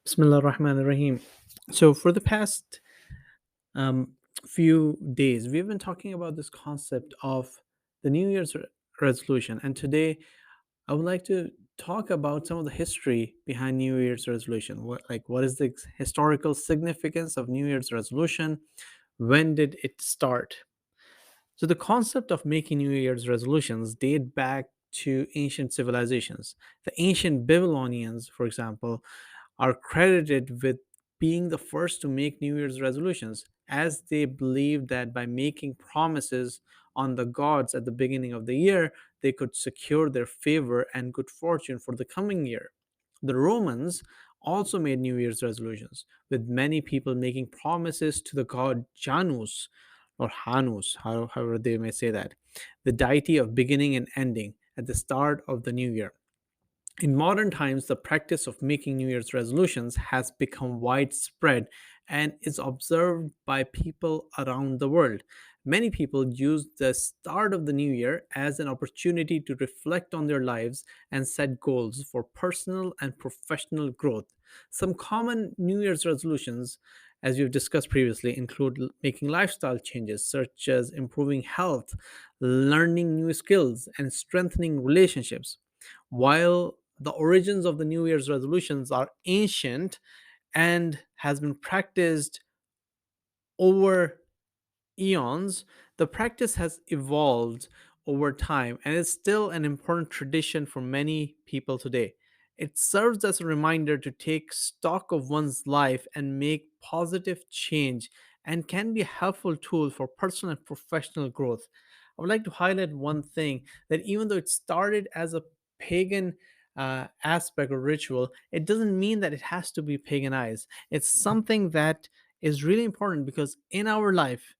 Bismillah ar-Rahman ar-Rahim. So, for the past um, few days, we've been talking about this concept of the New Year's resolution. And today, I would like to talk about some of the history behind New Year's resolution. What is the historical significance of New Year's resolution? When did it start? So, the concept of making New Year's resolutions date back to ancient civilizations. The ancient Babylonians, for example, are credited with being the first to make New Year's resolutions, as they believed that by making promises on the gods at the beginning of the year, they could secure their favor and good fortune for the coming year. The Romans also made New Year's resolutions, with many people making promises to the god Janus or Hanus, however they may say that, the deity of beginning and ending at the start of the new year. In modern times, the practice of making New Year's resolutions has become widespread and is observed by people around the world. Many people use the start of the new year as an opportunity to reflect on their lives and set goals for personal and professional growth. Some common New Year's resolutions, as we've discussed previously, include making lifestyle changes such as improving health, learning new skills, and strengthening relationships. While the origins of the New Year's resolutions are ancient and has been practiced over eons, the practice has evolved over time and is still an important tradition for many people today. It serves as a reminder to take stock of one's life and make positive change and can be a helpful tool for personal and professional growth. I would like to highlight one thing, that even though it started as a pagan aspect or ritual, it doesn't mean that it has to be paganized. It's something that is really important because in our life,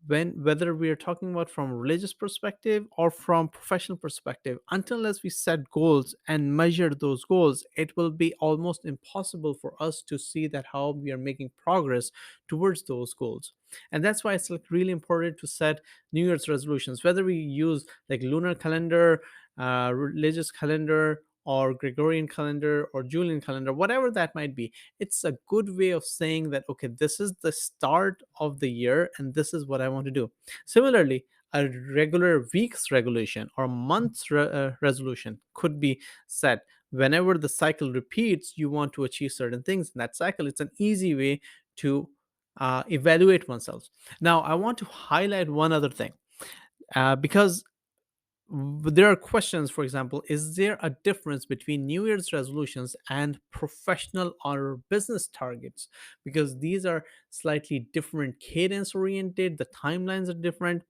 whether we are talking about from a religious perspective or from professional perspective, until unless we set goals and measure those goals, it will be almost impossible for us to see that how we are making progress towards those goals. And that's why it's like really important to set New Year's resolutions, whether we use like lunar calendar, religious calendar, or Gregorian calendar or Julian calendar, whatever that might be. It's a good way of saying that, okay, this is the start of the year and this is what I want to do. Similarly, a regular week's regulation or month's resolution could be set. Whenever the cycle repeats, you want to achieve certain things in that cycle. It's an easy way to evaluate oneself. Now, I want to highlight one other thing, because there are questions. For example, is there a difference between New Year's resolutions and professional or business targets? Because these are slightly different cadence oriented, the timelines are different,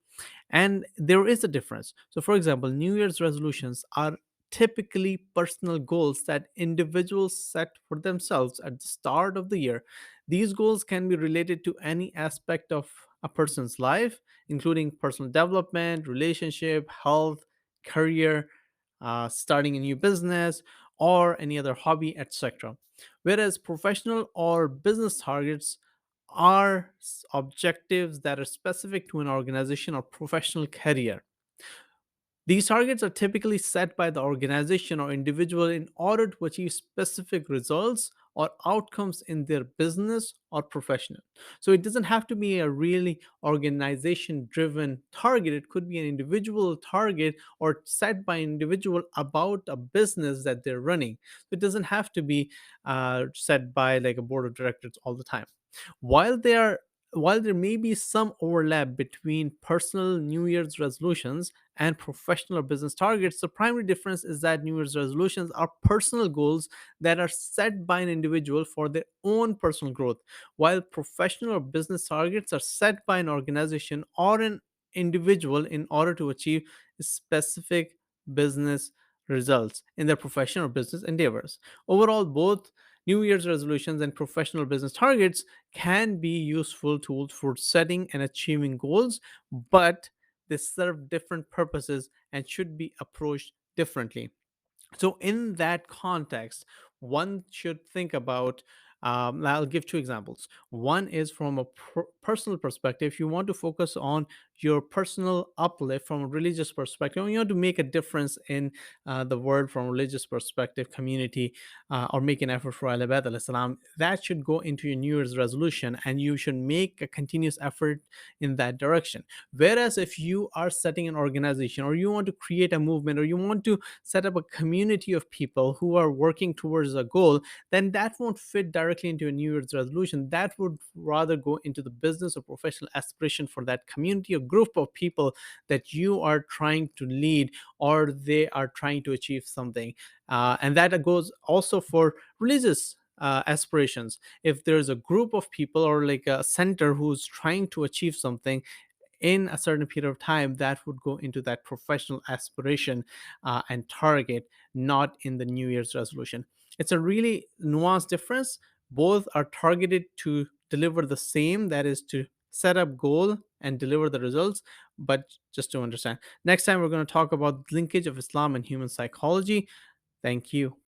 and there is a difference. So, for example, New Year's resolutions are typically personal goals that individuals set for themselves at the start of the year. These goals can be related to any aspect of a person's life, including personal development, relationship, health, career, starting a new business, or any other hobby, etc. Whereas professional or business targets are objectives that are specific to an organization or professional career. These targets are typically set by the organization or individual in order to achieve specific results or outcomes in their business or professional. So it doesn't have to be a really organization driven target. It could be an individual target or set by an individual about a business that they're running. So it doesn't have to be set by like a board of directors all the time. While they are while there may be some overlap between personal New Year's resolutions and professional or business targets, the primary difference is that New Year's resolutions are personal goals that are set by an individual for their own personal growth, while professional or business targets are set by an organization or an individual in order to achieve specific business results in their professional or business endeavors. Overall, both New Year's resolutions and professional business targets can be useful tools for setting and achieving goals, but they serve different purposes and should be approached differently. So, in that context, one should think about I'll give two examples. One is from a personal perspective. If you want to focus on your personal uplift from a religious perspective, and you want to make a difference in the world from a religious perspective, community, or make an effort for Al Islam, that should go into your New Year's resolution, and you should make a continuous effort in that direction. Whereas if you are setting an organization, or you want to create a movement, or you want to set up a community of people who are working towards a goal, then that won't fit directly into a New Year's resolution. That would rather go into the business or professional aspiration for that community or group of people that you are trying to lead, or they are trying to achieve something. And that goes also for religious aspirations. If there's a group of people or like a center who's trying to achieve something in a certain period of time, that would go into that professional aspiration and target, not in the New Year's resolution. It's a really nuanced difference. Both are targeted to deliver the same, that is to set up goal and deliver the results. But just to understand, next time we're going to talk about linkage of Islam and human psychology. Thank you.